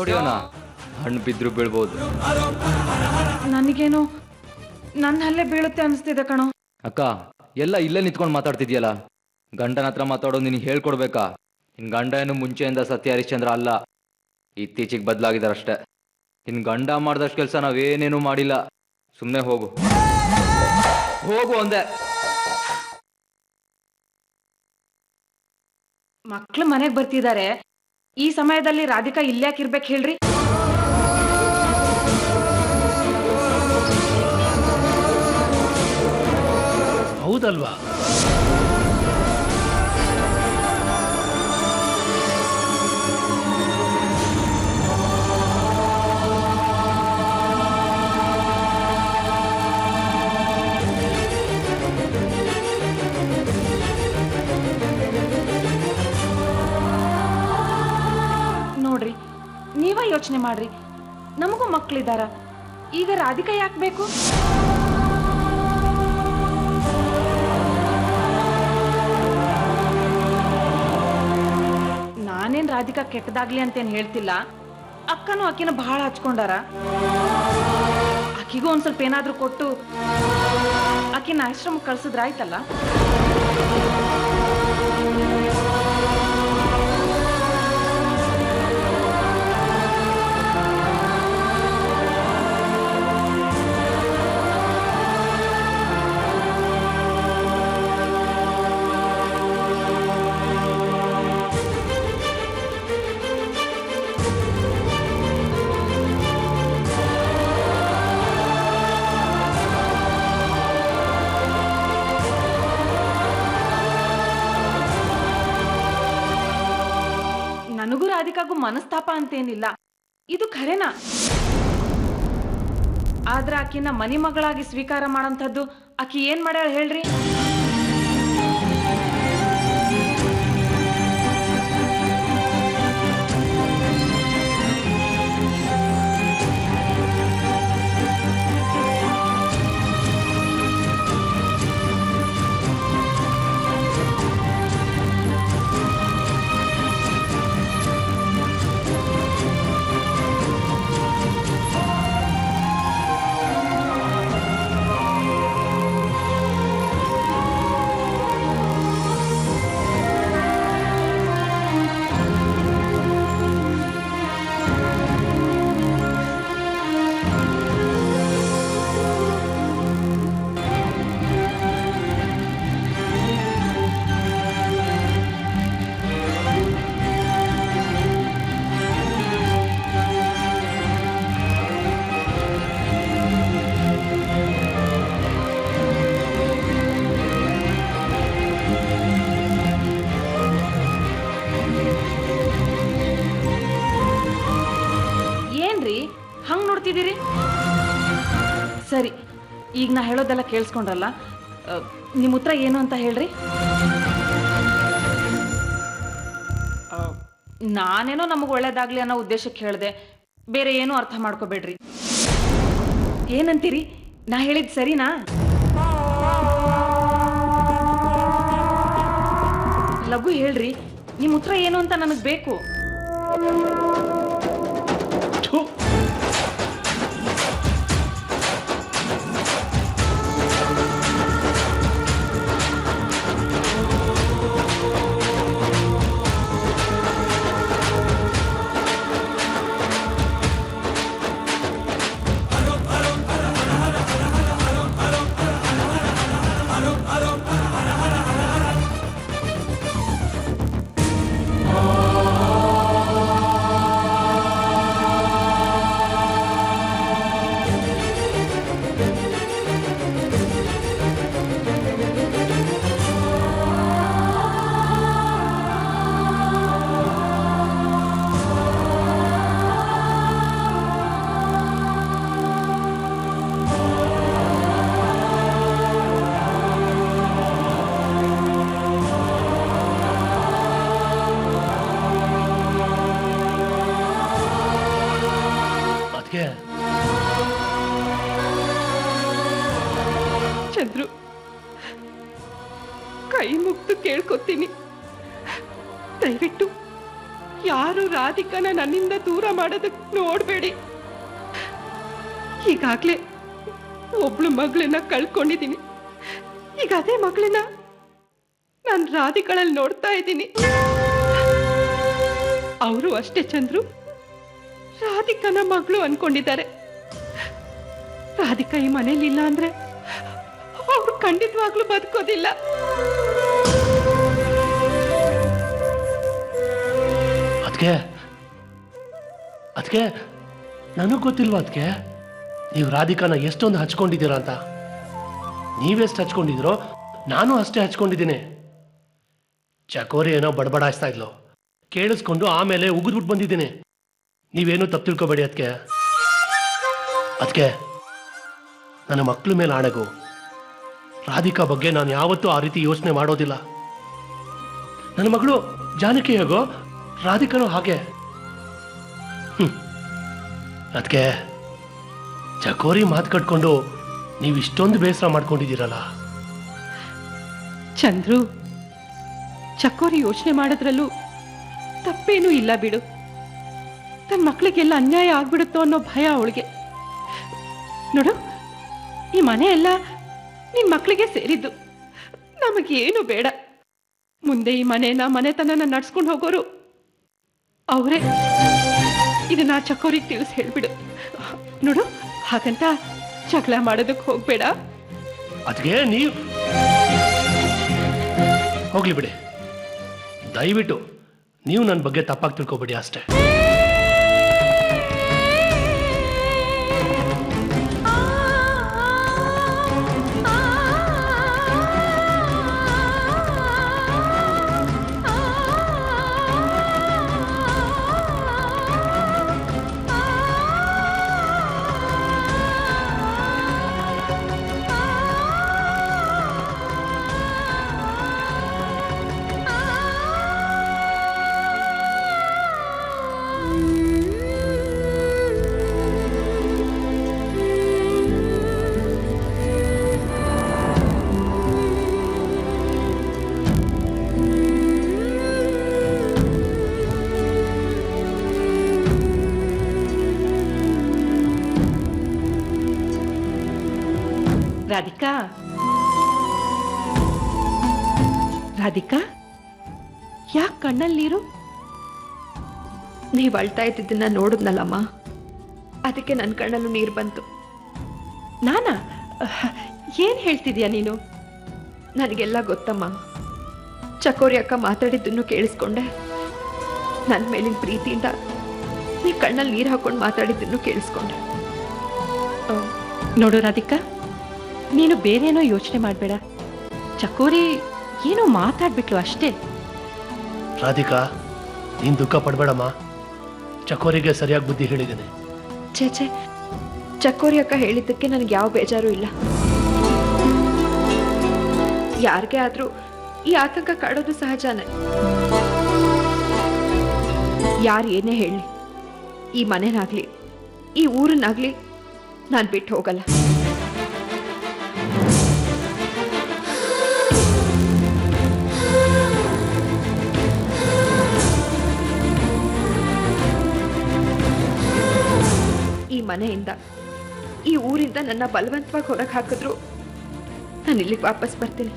ಹೊಡಿಯೋಣ, ಹಣ್ಣು ಬಿದ್ರು ಬೀಳ್ಬೋದು. ನನಗೇನು ನನ್ನ ಹಲ್ಲೆ ಬೀಳುತ್ತೆ ಅನಿಸ್ತಿದೆ ಕಣೋ. ಅಕ್ಕ, ಎಲ್ಲ ಇಲ್ಲೇ ನಿಂತ್ಕೊಂಡು ಮಾತಾಡ್ತಿದ್ಯಲ್ಲ, ಗಂಡನ ಹತ್ರ ಮಾತಾಡೋದು ನಿನಗೆ ಹೇಳ್ಕೊಡ್ಬೇಕಾ? ನಿನ್ ಗಂಡ ಏನು ಮುಂಚೆಯಿಂದ ಸತ್ಯ ಹರಿಶ್ಚಂದ್ರ ಅಲ್ಲ, ಇತ್ತೀಚೆಗೆ ಬದಲಾಗಿದಾರಷ್ಟೇ. ನಿನ್ ಗಂಡ ಮಾಡ್ದಷ್ಟು ಕೆಲಸ ನಾವೇನೇನೂ ಮಾಡಿಲ್ಲ. ಸುಮ್ಮನೆ ಹೋಗು, ಹೋಗು ಅಂದೆ. ಮಕ್ಳು ಮನೆಗೆ ಬರ್ತಿದ್ದಾರೆ, ಈ ಸಮಯದಲ್ಲಿ ರಾಧಿಕಾ ಇಲ್ಯಾಕಿರ್ಬೇಕು ಹೇಳ್ರಿ? ಹೌದಲ್ವಾ? ನೋಡ್ರಿ, ನೀವ ಯೋಚನೆ ಮಾಡ್ರಿ, ನಮಗೂ ಮಕ್ಳಿದಾರ, ಈಗ ರಾಧಿಕಾ ಯಾಕೆ ಬೇಕು? ನಾನೇನ್ ರಾಧಿಕಾ ಕೆಟ್ಟದಾಗ್ಲಿ ಅಂತೇನ್ ಹೇಳ್ತಿಲ್ಲ. ಅಕ್ಕನೂ ಆಕಿನ ಬಹಳ ಹಚ್ಕೊಂಡಾರ. ಆಕಿಗೂ ಒಂದ್ ಸ್ವಲ್ಪ ಏನಾದ್ರೂ ಕೊಟ್ಟು ಆಕಿನ ಆಶ್ರಮಕ್ಕೆ ಕಳ್ಸಿದ್ರಾಯ್ತಲ್ಲ. ನನಗೂ ರಾಧಿಕಾಗೂ ಮನಸ್ತಾಪ ಅಂತೇನಿಲ್ಲ, ಇದು ಖರೇನಾ. ಆದ್ರ ಆಕಿನ ಮನಿ ಮಗಳಾಗಿ ಸ್ವೀಕಾರ ಮಾಡೋಂಥದ್ದು ಆಕಿ ಏನ್ ಮಾಡ್ಯಾಳ ಹೇಳ್ರಿ? ಹಂಗ್ ನೋಡ್ತಿದ್ದೀರಿ? ಸರಿ, ಈಗ ನಾ ಹೇಳೋದೆಲ್ಲ ಕೇಳಿಸ್ಕೊಂಡ್ರಲ್ಲ, ನಿಮ್ಮ ಉತ್ತರ ಏನು ಅಂತ ಹೇಳ್ರಿ. ನಾನೇನೋ ನಮಗೆ ಒಳ್ಳೇದಾಗ್ಲಿ ಅನ್ನೋ ಉದ್ದೇಶಕ್ಕೆ ಹೇಳಿದೆ, ಬೇರೆ ಏನೂ ಅರ್ಥ ಮಾಡ್ಕೋಬೇಡ್ರಿ. ಏನಂತೀರಿ? ನಾ ಹೇಳಿದ್ ಸರಿನಾ? ಲಘು ಹೇಳ್ರಿ, ನಿಮ್ಮ ಉತ್ತರ ಏನು ಅಂತ ನನಗೆ ಬೇಕು. ಚಂದ್ರು, ಕೈ ಮುಗ್ದು ಕೇಳ್ಕೊತೀನಿ, ದಯವಿಟ್ಟು ಯಾರು ರಾಧಿಕಾನ ನನ್ನಿಂದ ದೂರ ಮಾಡೋದಕ್ಕೆ ನೋಡ್ಬೇಡಿ. ಈಗಾಗ್ಲೇ ಒಬ್ಳು ಮಗಳನ್ನ ಕಳ್ಕೊಂಡಿದ್ದೀನಿ. ಈಗ ಅದೇ ಮಗಳನ್ನ ನಾನು ರಾಧಿಕಳಲ್ಲಿ ನೋಡ್ತಾ ಇದ್ದೀನಿ. ಅವರು ಅಷ್ಟೇ ಚಂದ್ರು, ರಾಧಿಕನ ಮಗಳು ಅನ್ಕೊಂಡಿದ್ದಾರೆ. ರಾಧಿಕಾ ಈ ಮನೇಲಿ ಇಲ್ಲ ಅಂದ್ರೆ ಅವ್ರು ಖಂಡಿತವಾಗ್ಲೂ ಬದುಕೋದಿಲ್ಲ. ಅದಕ್ಕೆ ನನಗ್ ಗೊತ್ತಿಲ್ವಾ ಅದಕ್ಕೆ ನೀವು ರಾಧಿಕಾನ ಎಷ್ಟೊಂದು ಹಚ್ಕೊಂಡಿದ್ದೀರಾ ಅಂತ. ನೀವೆಷ್ಟು ಹಚ್ಕೊಂಡಿದ್ದೀರೋ ನಾನು ಅಷ್ಟೇ ಹಚ್ಕೊಂಡಿದ್ದೀನಿ. ಚಕೋರಿ ಏನೋ ಬಡಬಡಾಯಿಸ್ತಾ ಇದ್ಲು, ಕೇಳಿಸ್ಕೊಂಡು ಆಮೇಲೆ ಉಗಿದ್ಬಿಟ್ಟು ಬಂದಿದ್ದೀನಿ. ನೀವೇನು ತಪ್ಪು ತಿಳ್ಕೊಬೇಡಿ ಅದಕ್ಕೆ ನನ್ನ ಮಕ್ಕಳ ಮೇಲೆ ಆಣೆಗೂ ರಾಧಿಕಾ ಬಗ್ಗೆ ನಾನು ಯಾವತ್ತೂ ಆ ರೀತಿ ಯೋಚನೆ ಮಾಡೋದಿಲ್ಲ. ನನ್ನ ಮಗಳು ಜಾನಕಿ ಹೇಗೋ ರಾಧಿಕನೂ ಹಾಗೆ. ಅದಕ್ಕೆ ಚಕೋರಿ ಮಾತು ಕಟ್ಕೊಂಡು ನೀವು ಇಷ್ಟೊಂದು ಬೇಸರ ಮಾಡ್ಕೊಂಡಿದ್ದೀರಲ್ಲ. ಚಂದ್ರು, ಚಕೋರಿ ಯೋಚನೆ ಮಾಡೋದ್ರಲ್ಲೂ ತಪ್ಪೇನೂ ಇಲ್ಲ ಬಿಡು. ತನ್ನ ಮಕ್ಕಳಿಗೆಲ್ಲ ಅನ್ಯಾಯ ಆಗ್ಬಿಡುತ್ತೋ ಅನ್ನೋ ಭಯ ಅವಳಿಗೆ. ನೋಡು, ಈ ಮನೆ ಎಲ್ಲ ನಿನ್ ಮಕ್ಕಳಿಗೆ ಸೇರಿದ್ದು, ನಮಗೇನು ಬೇಡ. ಮುಂದೆ ಈ ಮನೆತನನ ನಡ್ಸ್ಕೊಂಡು ಹೋಗೋರು ಅವರೇ. ಇದನ್ನ ಚಕೋರಿಗೆ ತಿಳಿಸಿ ಹೇಳ್ಬಿಡು. ನೋಡು, ಹಾಗಂತ ಜಗಳ ಮಾಡೋದಕ್ಕೆ ಹೋಗ್ಬೇಡ. ಅದಕ್ಕೆ ನೀವು ಹೋಗ್ಲಿ ಬಿಡಿ. ದಯವಿಟ್ಟು ನೀವು ನನ್ನ ಬಗ್ಗೆ ತಪ್ಪಾಗಿ ತಿಳ್ಕೊಬೇಡಿ ಅಷ್ಟೇ. ರಾಧಿಕಾ, ರಾಧಿಕಾ, ಯಾಕೆ ಕಣ್ಣಲ್ಲಿ ನೀರು? ನೀವು ಅಳ್ತಾ ಇದ್ದಿದ್ದನ್ನ ನೋಡಿದ್ನಲ್ಲಮ್ಮ, ಅದಕ್ಕೆ ನನ್ನ ಕಣ್ಣಲ್ಲೂ ನೀರು ಬಂತು. ನಾನಾ? ಏನ್ ಹೇಳ್ತಿದ್ಯಾ ನೀನು? ನನಗೆಲ್ಲ ಗೊತ್ತಮ್ಮ. ಚಕೋರಿ ಅಕ್ಕ ಮಾತಾಡಿದ್ದನ್ನು ಕೇಳಿಸ್ಕೊಂಡೆ. ನನ್ನ ಮೇಲಿನ ಪ್ರೀತಿಯಿಂದ ನೀವು ಕಣ್ಣಲ್ಲಿ ನೀರು ಹಾಕೊಂಡು ಮಾತಾಡಿದ್ದನ್ನು ಕೇಳಿಸ್ಕೊಂಡೆ. ನೋಡು ರಾಧಿಕಾ, ನೀನು ಬೇರೇನೋ ಯೋಚನೆ ಮಾಡಬೇಡ. ಚಕೋರಿ ಏನೋ ಮಾತಾಡ್ಬಿಟ್ಲು ಅಷ್ಟೇ. ರಾಧಿಕಾ, ನೀನು ದುಃಖ ಪಡಬೇಡಮ್ಮ. ಚಕೋರಿಗೆ ಸರಿಯಾಗಿ ಬುದ್ಧಿ ಹೇಳಿದ್ದೀನಿ. ಛೇ, ಚಕೋರಿ ಅಕ್ಕ ಹೇಳಿದ್ದಕ್ಕೆ ನನಗೆ ಯಾವ ಬೇಜಾರು ಇಲ್ಲ. ಯಾರಿಗೆ ಆದ್ರೂ ಈ ಆತಂಕ ಕಾಡೋದು ಸಹಜನೇ. ಯಾರು ಏನೇ ಹೇಳಲಿ, ಈ ಮನೆನಾಗ್ಲಿ ಈ ಊರನ್ನಾಗ್ಲಿ ನಾನು ಬಿಟ್ಟು ಹೋಗಲ್ಲ. ಈ ಮನೆಯಿಂದ ಈ ಊರಿಂದ ನನ್ನ ಬಲವಂತವಾಗಿ ಹೊರಗೆ ಹಾಕಿದ್ರು ನಾನು ಇಲ್ಲಿಗೆ ವಾಪಸ್ ಬರ್ತೀನಿ.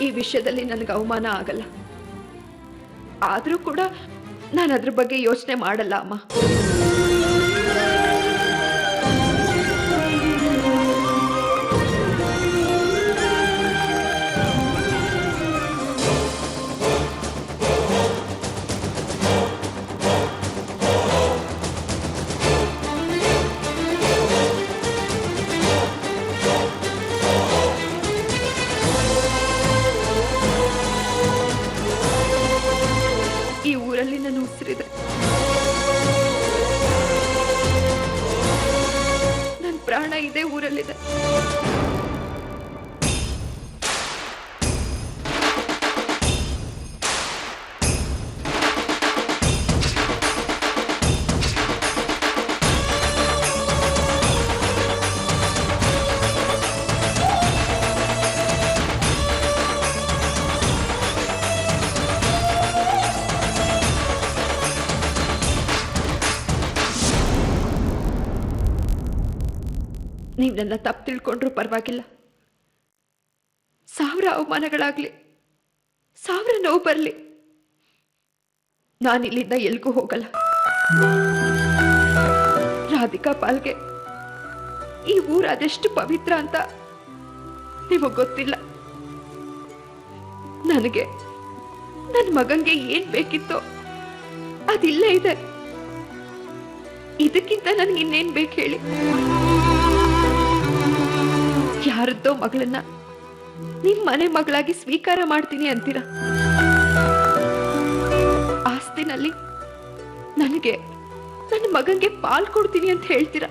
ಈ ವಿಷಯದಲ್ಲಿ ನನಗೆ ಅವಮಾನ ಆಗಲ್ಲ. ಆದರೂ ಕೂಡ ನಾನು ಅದ್ರ ಬಗ್ಗೆ ಯೋಚನೆ ಮಾಡಲ್ಲ ಅಮ್ಮ. ಈ ಊರಲ್ಲಿ ನಾನು ಉಸಿರಿದೆ. ನನ್ನ ಪ್ರಾಣ ಇದೇ ಊರಲ್ಲಿದೆ. ನೀವು ನನ್ನ ತಪ್ಪು ತಿಳ್ಕೊಂಡ್ರೂ ಪರವಾಗಿಲ್ಲ. 1000 ಅವಮಾನಗಳಾಗ್ಲಿ, 1000 ನೋವು ಬರಲಿ, ನಾನಿಲ್ಲಿಂದ ಎಲ್ಗೂ ಹೋಗಲ್ಲ. ರಾಧಿಕಾ ಪಾಲ್ಗೆ ಈ ಊರು ಅದೆಷ್ಟು ಪವಿತ್ರ ಅಂತ ನಿಮಗ್ ಗೊತ್ತಿಲ್ಲ. ನನಗೆ ನನ್ನ ಮಗಂಗೆ ಏನ್ ಬೇಕಿತ್ತೋ ಅದಿಲ್ಲೇ ಇದೆ. ಇದಕ್ಕಿಂತ ನನಗೆ ಇನ್ನೇನ್ ಬೇಕು ಹೇಳಿ? ಯಾರದ್ದೋ ಮಗಳನ್ನ ನಿಮ್ ಮನೆ ಮಗಳಾಗಿ ಸ್ವೀಕಾರ ಮಾಡ್ತೀನಿ ಅಂತೀರ. ಆಸ್ತಿನಲ್ಲಿ ನನಗೆ ನನ್ನ ಮಗಂಗೆ ಪಾಲ್ ಕೊಡ್ತೀನಿ ಅಂತ ಹೇಳ್ತೀರ.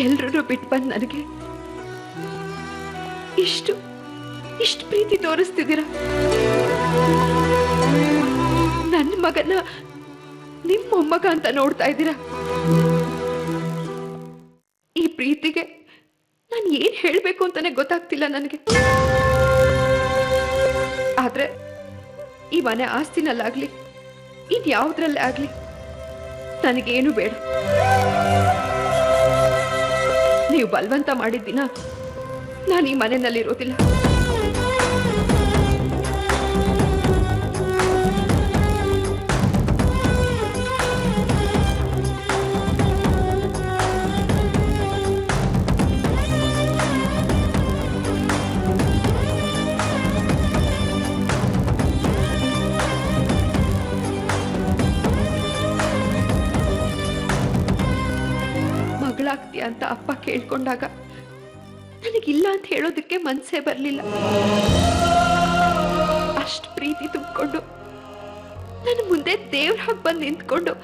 ಎಲ್ರೂ ಬಿಟ್ಟು ಬಂದು ನನಗೆ ಇಷ್ಟು ಪ್ರೀತಿ ತೋರಿಸ್ತಿದ್ದೀರ. ನನ್ನ ಮಗನ ನಿಮ್ಮ ಮೊಮ್ಮಗ ಅಂತ ನೋಡ್ತಾ ಇದ್ದೀರಾ. ಈ ಪ್ರೀತಿಗೆ ನಾನು ಏನ್ ಹೇಳ್ಬೇಕು ಅಂತಾನೆ ಗೊತ್ತಾಗ್ತಿಲ್ಲ ನನಗೆ. ಆದ್ರೆ ಈ ಮನೆ ಆಸ್ತಿನಲ್ಲಾಗ್ಲಿ ಇನ್ಯಾವುದ್ರಲ್ಲೇ ಆಗ್ಲಿ ನನಗೇನು ಬೇಡ. ನೀವು ಬಲವಂತ ಮಾಡಿದ್ದಿನ ನಾನು ಈ ಮನೆಯಲ್ಲಿರೋದಿಲ್ಲ. ಮಗಳಾಗ್ತೀಯ ಅಂತ ಅಪ್ಪ ಕೇಳ್ಕೊಂಡಾಗ ನನಗಿಲ್ಲ ಅಂತ ಹೇಳೋದಕ್ಕೆ ಮನ್ಸೇ ಬರ್ಲಿಲ್ಲ. ಅಷ್ಟು ಪ್ರೀತಿ ತುಂಬಿಕೊಂಡು ನನ್ನ ಮುಂದೆ ದೇವ್ರ ಹಾಗೆ ಬಂದು ನಿಂತ್ಕೊಂಡು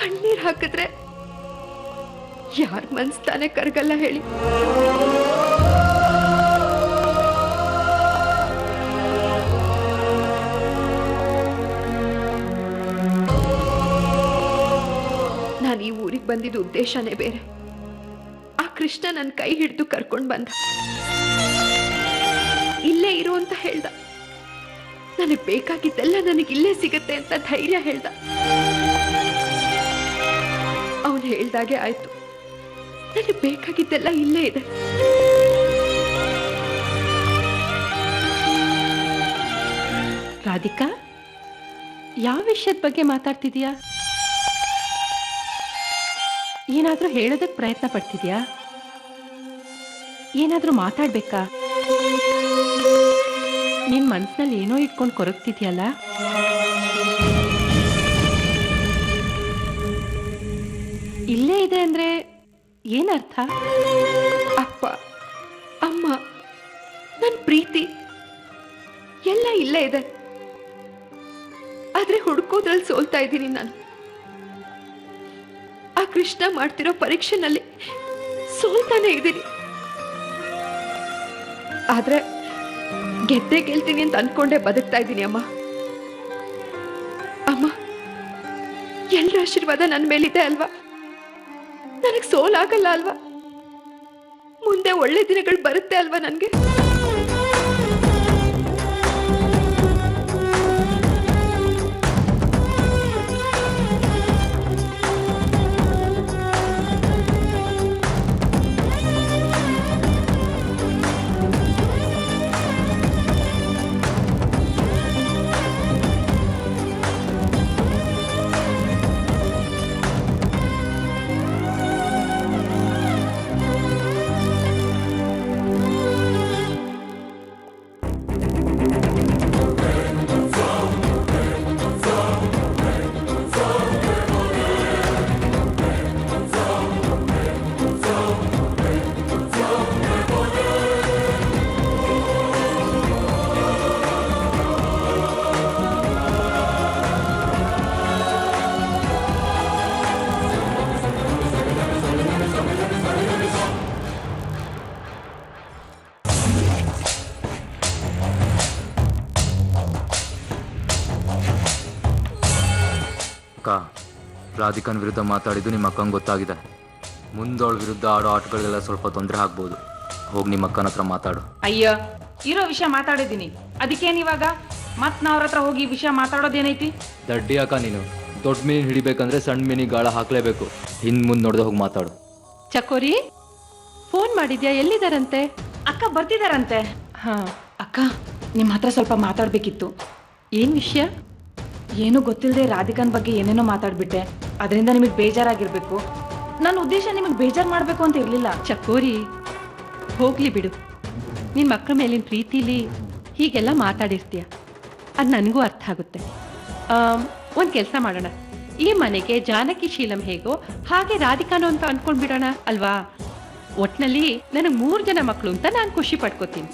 ಕಣ್ಣೀರ್ ಹಾಕಿದ್ರೆ ಯಾರ ಮನ್ಸ್ ತಾನೇ ಕರಗಲ್ಲ ಹೇಳಿ? ನಾನು ಈ ಊರಿಗೆ ಬಂದಿದ್ದ ಉದ್ದೇಶನೇ ಬೇರೆ. ಆ ಕೃಷ್ಣ ನನ್ನ ಕೈ ಹಿಡಿದು ಕರ್ಕೊಂಡು ಬಂದ. ಇಲ್ಲೇ ಇರು ಅಂತ ಹೇಳ್ದ. ನನಗೆ ಬೇಕಾಗಿದ್ದೆಲ್ಲ ನನಗಿಲ್ಲೇ ಸಿಗತ್ತೆ ಅಂತ ಧೈರ್ಯ ಹೇಳ್ದ. ಅವನು ಹೇಳ್ದಾಗೆ ಆಯ್ತು. ನನಗೆ ಬೇಕಾಗಿದ್ದೆಲ್ಲ ಇಲ್ಲೇ ಇದೆ. ರಾಧಿಕಾ, ಯಾವ ವಿಷಯದ ಬಗ್ಗೆ ಮಾತಾಡ್ತಿದ್ಯಾ? ಏನಾದ್ರೂ ಹೇಳೋದಕ್ಕೆ ಪ್ರಯತ್ನ ಪಡ್ತಿದ್ಯಾ? ಏನಾದ್ರೂ ಮಾತಾಡ್ಬೇಕಾ? ನಿನ್ ಮನ್ಸಿನಲ್ಲಿ ಏನೋ ಇಟ್ಕೊಂಡು ಕೊರಗ್ತಿದ್ಯಲ್ಲ? ಇಲ್ಲೇ ಇದೆ ಅಂದ್ರೆ ಏನರ್ಥ? ಅಪ್ಪ, ಅಮ್ಮ, ನನ್ನ ಪ್ರೀತಿ ಎಲ್ಲ ಇಲ್ಲೇ ಇದೆ. ಆದ್ರೆ ಹುಡುಕೋದ್ರಲ್ಲಿ ಸೋಲ್ತಾ ಇದ್ದೀನಿ ನಾನು. ಆ ಕೃಷ್ಣ ಮಾಡ್ತಿರೋ ಪರೀಕ್ಷೆನಲ್ಲಿ ಸೋಲ್ತಾನೆ ಇದ್ದೀನಿ. ಆದ್ರೆ ಗೆದ್ದೆ ಗೆಲ್ತೀನಿ ಅಂತ ಅನ್ಕೊಂಡೆ ಬದುಕ್ತಾ ಇದ್ದೀನಿ ಅಮ್ಮ. ಅಮ್ಮ, ಎಲ್ಲರ ಆಶೀರ್ವಾದ ನನ್ನ ಮೇಲಿದೆ ಅಲ್ವಾ? ನನಗೆ ಸೋಲಾಗಲ್ಲ ಅಲ್ವಾ? ಮುಂದೆ ಒಳ್ಳೆ ದಿನಗಳು ಬರುತ್ತೆ ಅಲ್ವಾ ನನಗೆ? ಅಕ್ಕ, ರಾಧಿಕನ್ ವಿರುದ್ಧ ಮಾತಾಡಿದ್ದು ನಿಮ್ಮ ಅಕ್ಕಂಗೆ ಗೊತ್ತಾಗಿದೆ. ಮುಂದೋಳ ವಿರುದ್ಧ ಆಡೋ ಆಟಗಳಿಗೆಲ್ಲ ಸ್ವಲ್ಪ ತೊಂದರೆ ಆಗ್ಬೋದು. ಹೋಗಿ ನಿಮ್ಮ ಅಕ್ಕನ ಹತ್ರ ಮಾತಾಡು. ಅಯ್ಯ, ಇರೋ ವಿಷಯ ಮಾತಾಡಿದ್ದೀನಿ. ಅದಕ್ಕೇನಿವಾಗ ಮತ್ ನಾ ಅವ್ರ ಹತ್ರ ಹೋಗಿ ವಿಷಯ ಮಾತಾಡೋದೇನೈತಿ? ದಡ್ಡಿ ಅಕ್ಕ ನೀನು. ದೊಡ್ಡ ಮೀನು ಹಿಡಿಬೇಕಂದ್ರೆ ಸಣ್ಣ ಮೀನಿಗೆ ಗಾಳ ಹಾಕ್ಲೇಬೇಕು. ಹಿಂದ್ ಮುಂದೆ ನೋಡ್ದೆ ಹೋಗಿ ಮಾತಾಡು. ಚಕೋರಿ ಫೋನ್ ಮಾಡಿದ್ಯಾ? ಎಲ್ಲಿದಾರಂತೆ? ಅಕ್ಕ ಬರ್ತಿದಾರಂತೆ. ಹಾ, ಅಕ್ಕ ನಿಮ್ಮ ಹತ್ರ ಸ್ವಲ್ಪ ಮಾತಾಡ್ಬೇಕಿತ್ತು. ಏನ್ ವಿಷಯ? ಏನೂ ಗೊತ್ತಿಲ್ಲದೆ ರಾಧಿಕಾನ್ ಬಗ್ಗೆ ಏನೇನೋ ಮಾತಾಡ್ಬಿಟ್ಟೆ. ಅದರಿಂದ ನಿಮಗೆ ಬೇಜಾರಾಗಿರ್ಬೇಕು. ನನ್ನ ಉದ್ದೇಶ ನಿಮಗೆ ಬೇಜಾರು ಮಾಡಬೇಕು ಅಂತ ಇರಲಿಲ್ಲ. ಚಕೋರಿ ಹೋಗ್ಲಿ ಬಿಡು. ನಿನ್ ಮಕ್ಕಳ ಮೇಲಿನ ಪ್ರೀತಿಲಿ ಹೀಗೆಲ್ಲ ಮಾತಾಡಿರ್ತೀಯ, ಅದು ನನಗೂ ಅರ್ಥ ಆಗುತ್ತೆ. ಒಂದು ಕೆಲಸ ಮಾಡೋಣ, ಈ ಮನೆಗೆ ಜಾನಕಿ ಶೀಲಂ ಹೇಗೋ ಹಾಗೆ ರಾಧಿಕಾನು ಅಂತ ಅನ್ಕೊಂಡ್ಬಿಡೋಣ ಅಲ್ವಾ? ಒಟ್ನಲ್ಲಿ ನನಗೆ 3 ಜನ ಮಕ್ಕಳು ಅಂತ ನಾನು ಖುಷಿ ಪಡ್ಕೋತೀನಿ.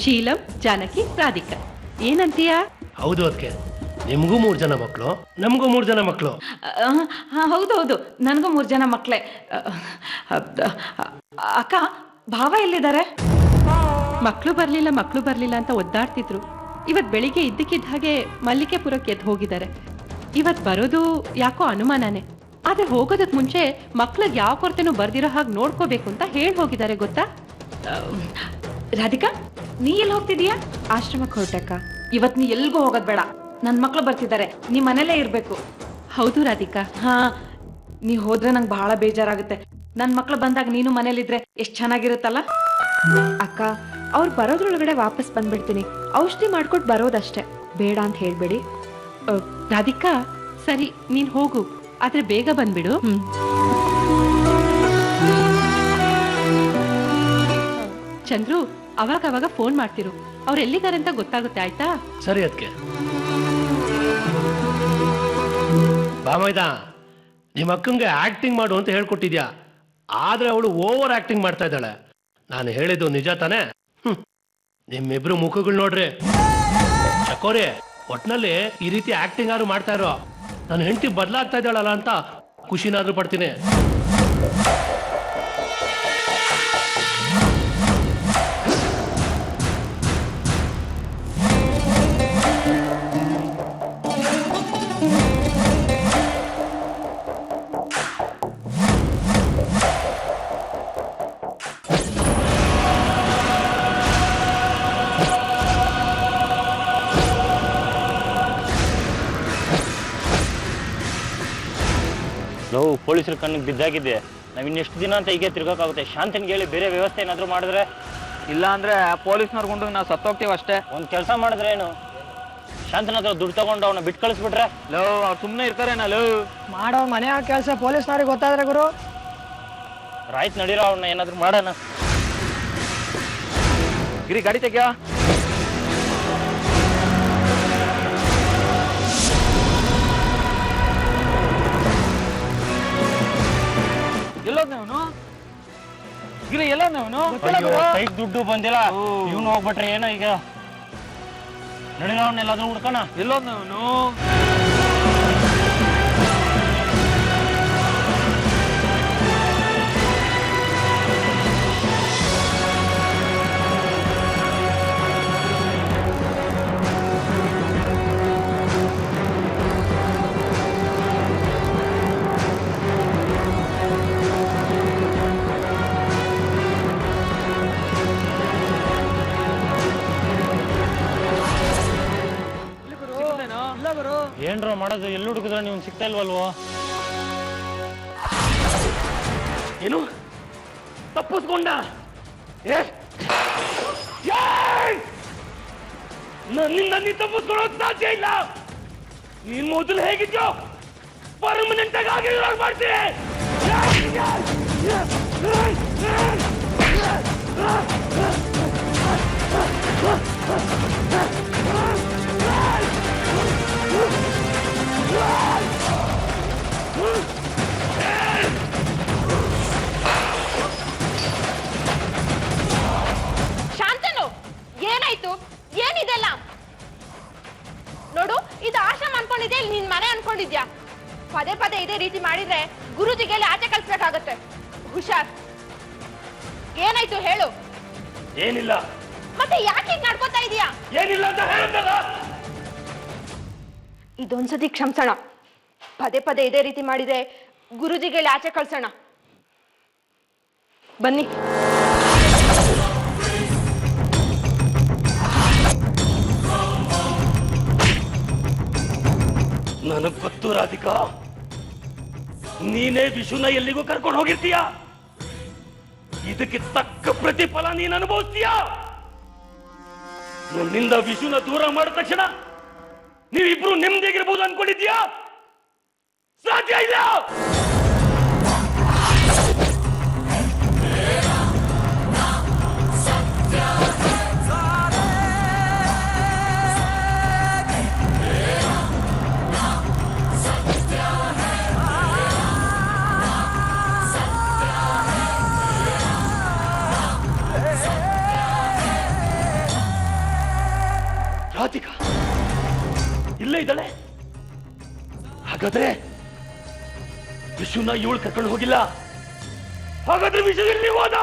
ಶೀಲಂ, ಜಾನಕಿ, ರಾಧಿಕಾ. ಏನಂತೀಯ? ಹೌದು, ಅದಕ್ಕೆ ನಿಮಗೂ 3 ಜನ ಮಕ್ಕಳು, ನಮಗೂ 3 ಜನ ಮಕ್ಕಳು. ಹೌದು ಹೌದು, ನನಗೂ 3 ಜನ ಮಕ್ಕಳೇ. ಅಕ್ಕ, ಭಾವ ಎಲ್ಲಿದ್ದಾರೆ? ಮಕ್ಕಳು ಬರ್ಲಿಲ್ಲ ಅಂತ ಒದ್ದಾಡ್ತಿದ್ರು. ಇವತ್ ಬೆಳಿಗ್ಗೆ ಇದ್ದಕ್ಕಿದ್ದ ಹಾಗೆ ಮಲ್ಲಿಕೆಪುರಕ್ಕೆ ಎದ್ದು ಹೋಗಿದ್ದಾರೆ. ಇವತ್ ಬರೋದು ಯಾಕೋ ಅನುಮಾನನೇ. ಆದ್ರೆ ಹೋಗೋದಕ್ ಮುಂಚೆ ಮಕ್ಳಿಗೆ ಯಾವ ಕೊರತೆನೂ ಬರ್ದಿರೋ ಹಾಗೆ ನೋಡ್ಕೋಬೇಕು ಅಂತ ಹೇಳಿ ಹೋಗಿದ್ದಾರೆ, ಗೊತ್ತಾ? ರಾಧಿಕಾ, ನೀ ಎಲ್ಲಿ ಹೋಗ್ತಿದೀಯಾ? ಆಶ್ರಮಕ್ಕೆ ಹೊರಟಕ್ಕ. ಇವತ್ ನೀ ಎಲ್ಗೂ ಹೋಗೋದ್ ಬೇಡ. ನನ್ನ ಮಕ್ಳು ಬರ್ತಿದ್ದಾರೆ, ನೀ ಮನೇಲೇ ಇರ್ಬೇಕು. ಹೌದು ರಾಧಿಕಾ. ಹಾ, ನೀ ಹೋದ್ರೆ ನಂಗೆ ಬಹಳ ಬೇಜಾರಾಗುತ್ತೆ. ನನ್ ಮಕ್ಳು ಬಂದಾಗ ನೀನು ಮನೇಲಿದ್ರೆ ಎಷ್ಟ್ ಚೆನ್ನಾಗಿರುತ್ತಲ್ಲ. ಅಕ್ಕ, ಅವ್ರು ಬರೋದ್ರೊಳಗಡೆ ವಾಪಸ್ ಬಂದ್ಬಿಡ್ತೀನಿ. ಔಷಧಿ ಮಾಡ್ಕೊಟ್ಟು ಬರೋದಷ್ಟೇ, ಬೇಡ ಅಂತ ಹೇಳ್ಬೇಡಿ. ರಾಧಿಕಾ, ಸರಿ ನೀನ್ ಹೋಗು, ಆದ್ರೆ ಬೇಗ ಬಂದ್ಬಿಡು. ಚಂದ್ರು, ಅವಾಗ ಫೋನ್ ಮಾಡ್ತಿರು. ಅವ್ರು ಎಲ್ಲಿದ್ದಾರೆ ಅಂತ ಗೊತ್ತಾಗುತ್ತೆ, ಆಯ್ತಾ? ಸರಿ ಅದಕ್ಕೆ. ಬಾಮೈದ, ನಿಮ್ಮ ಅಕ್ಕಂಗೆ ಆಕ್ಟಿಂಗ್ ಮಾಡು ಅಂತ ಹೇಳ್ಕೊಟ್ಟಿದ್ಯಾ, ಆದ್ರೆ ಅವಳು ಓವರ್ ಆಕ್ಟಿಂಗ್ ಮಾಡ್ತಾ ಇದ್ದಾಳೆ. ನಾನು ಹೇಳಿದ್ದು ನಿಜ ತಾನೆ? ನಿಮ್ಮಿಬ್ರು ಮುಖಗಳು ನೋಡ್ರಿ. ಚಕೋರಿ, ಒಟ್ನಲ್ಲಿ ಈ ರೀತಿ ಆಕ್ಟಿಂಗ್ ಆದ್ರೂ ಮಾಡ್ತಾ ಇರೋ. ನನ್ನ ಹೆಂಡತಿ ಬದಲಾಗ್ತಾ ಇದ್ದಾಳಲ್ಲ ಅಂತ ಖುಷಿನಾದ್ರೂ ಪಡ್ತೀನಿ. ನಾವು ಪೊಲೀಸರ ಕಣ್ಣಿಗೆ ಬಿದ್ದಾಗಿದೆ. ನಾವು ಇನ್ನೆಷ್ಟು ದಿನ ಅಂತ ಹೀಗೆ ತಿರ್ಗೋಕ್ಕಾಗುತ್ತೆ? ಶಾಂತನಿಗೆ ಹೇಳಿ ಬೇರೆ ವ್ಯವಸ್ಥೆ ಏನಾದರೂ ಮಾಡಿದ್ರೆ? ಇಲ್ಲ ಅಂದ್ರೆ ಪೊಲೀಸ್ನವ್ರು ನಾವು ಸತ್ತೋಗ್ತೀವಿ ಅಷ್ಟೇ. ಒಂದು ಕೆಲಸ ಮಾಡಿದ್ರೆ ಏನು, ಶಾಂತನ ಹತ್ರ ದುಡ್ಡು ತಗೊಂಡು ಅವನ್ನ ಬಿಟ್ಟು ಕಳಿಸ್ಬಿಟ್ರೆ? ಅವ್ರು ಸುಮ್ಮನೆ ಇರ್ತಾರೆ. ಮಾಡೋ ಮನೆ ಕೆಲಸ ಪೊಲೀಸ್ನವ್ರಿಗೆ ಗೊತ್ತಾದ್ರೆ ಗುರು, ರಾಯ್ತು ನಡೀರೋ, ಅವನ್ನ ಏನಾದ್ರು ಮಾಡೋಣ. ಗಿರಿ, ಗಾಡಿ ತೆಗ್ಯಾ. ಎಲ್ಲೋದ್ನವನು? ಗಿರಿ, ಎಲ್ಲೋದ್ನವನು? ಕೈಗೆ ದುಡ್ಡು ಬಂದಿಲ್ಲ, ಇವನು ಹೋಗ್ಬಿಟ್ರೆ ಏನೋ ಈಗ. ನಡೀರೋ, ಅವನ್ನ ಎಲ್ಲಾದ್ರೂ ಹುಡ್ಕೋಣ. ಎಲ್ಲೋದ್ನವನು? ಏನ್ರೋ ಮಾಡೋದು? ಎಲ್ಲಿ ಹುಡುಕಿದ್ರೆ ನೀವು ಸಿಗ್ತಾ ಇಲ್ವಲ್ವೋ? ಏನು ತಪ್ಪಿಸ್ಕೊಂಡ? ನನ್ನಿಂದ ನೀ ತಪ್ಪಿಸ್ಕೊಳ್ಳೋಕ್ ಸಾಧ್ಯ ಇಲ್ಲ. ನೀನ್ ಮೊದಲು ಹೇಗಿದ್ಯೋ ಪರ್ಮನೆಂಟ್ ಆಗಿ ಮಾಡ್ತೀನಿ. ಶಾಂತನು, ಏನಾಯ್ತು? ಏನಿದೆಲ್ಲ? ನೋಡು, ಇದು ಆಶ್ರಮ ಅನ್ಕೊಂಡಿದ್ಯಾ, ಇಲ್ಲಿ ನಿನ್ ಮನೆ ಅನ್ಕೊಂಡಿದ್ಯಾ? ಪದೇ ಪದೇ ಇದೇ ರೀತಿ ಮಾಡಿದ್ರೆ ಗುರುಜಿಗೆ ಆಚೆ ಕಳ್ಸ್ಬೇಕಾಗತ್ತೆ. ಹುಷಾರ್. ಏನಾಯ್ತು ಹೇಳು. ಏನಿಲ್ಲ. ಮತ್ತೆ ಯಾಕೆ ನಡ್ಕೋತಾ ಇದೀಯಾ? ಏನಿಲ್ಲ ಅಂತ ಹೇಳಿದ್ನಲ್ಲ. ಇದೊಂದ್ಸತಿ ಕ್ಷಮಿಸೋಣ. ಪದೇ ಪದೇ ಇದೇ ರೀತಿ ಮಾಡಿದ್ರೆ ಗುರುಜಿಗೆ ಆಚೆ ಕಳ್ಸೋಣ. ಬನ್ನಿ. ನನಗ್ ಗೊತ್ತು ರಾಧಿಕಾ, ನೀನೇ ವಿಶುನ ಎಲ್ಲಿಗೂ ಕರ್ಕೊಂಡು ಹೋಗಿರ್ತೀಯ. ಇದಕ್ಕೆ ತಕ್ಕ ಪ್ರತಿಫಲ ನೀನು ಅನುಭವಿಸ್ತೀಯ. ನನ್ನಿಂದ ವಿಷುನ ದೂರ ಮಾಡಿದ ತಕ್ಷಣ ನೀವಿಬ್ರು ನೆಮ್ಮದಿಯಾಗಿರ್ಬೋದು ಅನ್ಕೊಂಡಿದ್ಯಾ? ಸಾಧ್ಯ ಇಲ್ಲ. ರಾಧಿಕಾ ಇಲ್ಲೇ ಇದ್ದಾಳೆ. ಹಾಗಾದ್ರೆ ವಿಷುನ ಇವಳು ಕರ್ಕೊಂಡು ಹೋಗಿಲ್ಲ. ಹಾಗಾದ್ರೆ ವಿಷು ಇಲ್ಲಿ ಹೋದ.